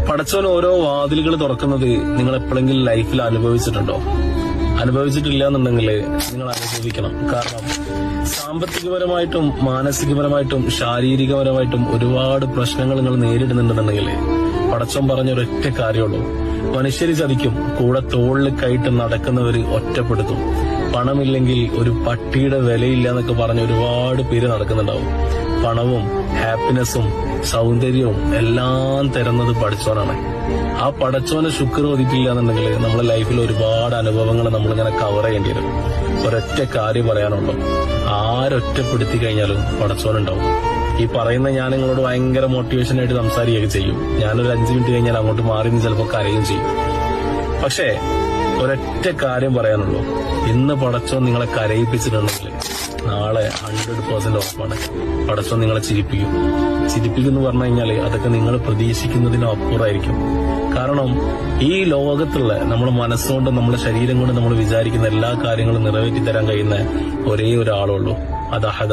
പടച്ചോൻ ഓരോ വാതിലുകൾ തുറക്കുന്നത് നിങ്ങൾ എപ്പോഴെങ്കിലും ലൈഫിൽ അനുഭവിച്ചിട്ടുണ്ടോ? അനുഭവിച്ചിട്ടില്ല എന്നുണ്ടെങ്കിൽ നിങ്ങൾ അനുഭവിക്കണം. കാരണം സാമ്പത്തികപരമായിട്ടും മാനസികപരമായിട്ടും ശാരീരികപരമായിട്ടും ഒരുപാട് പ്രശ്നങ്ങൾ നിങ്ങൾ നേരിടുന്നുണ്ടെന്നുണ്ടെങ്കിൽ പടച്ചോൻ പറഞ്ഞ ഒരൊറ്റ കാര്യമുള്ളൂ: മനുഷ്യര് ചതിക്കും, കൂടെ തോളിൽ കയറ്റ് നടക്കുന്നവര് ഒറ്റപ്പെടുത്തും. പണമില്ലെങ്കിൽ ഒരു പട്ടിയുടെ വിലയില്ല എന്നൊക്കെ പറഞ്ഞ് ഒരുപാട് പേര് നടക്കുന്നുണ്ടാവും. പണവും ഹാപ്പിനെസ്സും സൗന്ദര്യവും എല്ലാം തരുന്നത് പടച്ചോനാണ്. ആ പടച്ചോനെ ശുക്ർ ഒതിക്കില്ല എന്നുണ്ടെങ്കിൽ നമ്മുടെ ലൈഫിൽ ഒരുപാട് അനുഭവങ്ങൾ നമ്മളിങ്ങനെ കവർ ചെയ്യേണ്ടി വരും. ഒരൊറ്റ കാര്യം പറയാനുള്ളൂ: ആരൊറ്റപ്പെടുത്തി കഴിഞ്ഞാലും പടച്ചോനുണ്ടാവും. ഈ പറയുന്ന ഞാൻ നിങ്ങളോട് ഭയങ്കര മോട്ടിവേഷനായിട്ട് സംസാരിക്കുകയൊക്കെ ചെയ്യും. ഞാനൊരു 5 മിനിറ്റ് കഴിഞ്ഞാൽ അങ്ങോട്ട് മാറി നിന്ന് ചിലപ്പോൾ കരയും ചെയ്യും. പക്ഷേ ഒരൊറ്റ കാര്യം പറയാനുള്ളൂ: ഇന്ന് പടച്ചോൻ നിങ്ങളെ കരയിപ്പിച്ചിട്ടുണ്ടെങ്കിൽ നാളെ 100% ഉറപ്പാണ് പടച്ചോൻ നിങ്ങളെ ചിരിപ്പിക്കും. ചിരിപ്പിക്കുമെന്ന് പറഞ്ഞു കഴിഞ്ഞാൽ അതൊക്കെ നിങ്ങൾ പ്രതീക്ഷിക്കുന്നതിനും അപ്പുറമായിരിക്കും. കാരണം ഈ ലോകത്തുള്ള നമ്മുടെ മനസ്സുകൊണ്ട് നമ്മുടെ ശരീരം കൊണ്ട് നമ്മൾ വിചാരിക്കുന്ന എല്ലാ കാര്യങ്ങളും നിറവേറ്റി തരാൻ കഴിയുന്ന ഒരേ ഒരാളുള്ളൂ. അത് അഹദ.